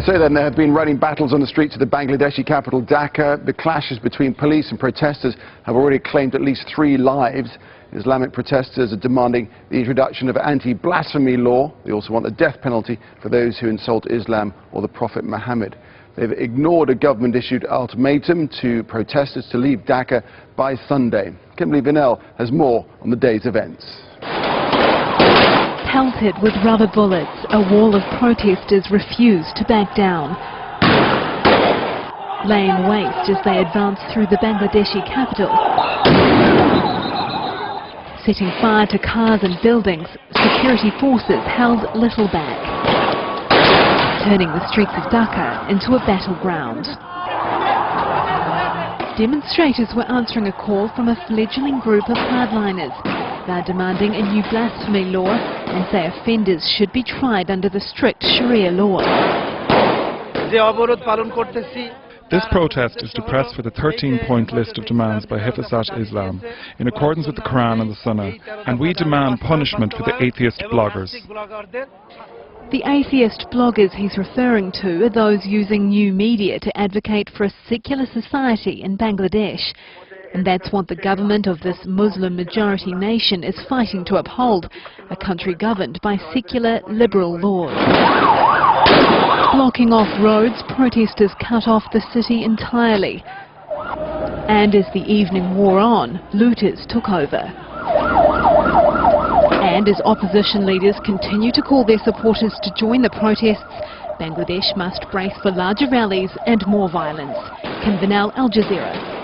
So then, there have been running battles on the streets of the Bangladeshi capital Dhaka. The clashes between police and protesters have already claimed at least 3 lives. Islamic protesters are demanding the introduction of anti-blasphemy law. They also want the death penalty for those who insult Islam or the Prophet Muhammad. They've ignored a government-issued ultimatum to protesters to leave Dhaka by Sunday. Kimberly Vinnell has more on the day's events. Pelted with rubber bullets, a wall of protesters refuse to back down, laying waste as they advance through the Bangladeshi capital. Setting fire to cars and buildings, security forces held little back, turning the streets of Dhaka into a battleground. Demonstrators were answering a call from a fledgling group of hardliners. They're demanding a new blasphemy law and say offenders should be tried under the strict Sharia law. This protest is to press for the 13-point list of demands by Hifazat Islam, in accordance with the Quran and the Sunnah, and we demand punishment for the atheist bloggers. The atheist bloggers he's referring to are those using new media to advocate for a secular society in Bangladesh. And that's what the government of this Muslim-majority nation is fighting to uphold, a country governed by secular, liberal laws. Blocking off roads, protesters cut off the city entirely. And as the evening wore on, looters took over. And as opposition leaders continue to call their supporters to join the protests, Bangladesh must brace for larger rallies and more violence. Kim Vinnell, Al Jazeera.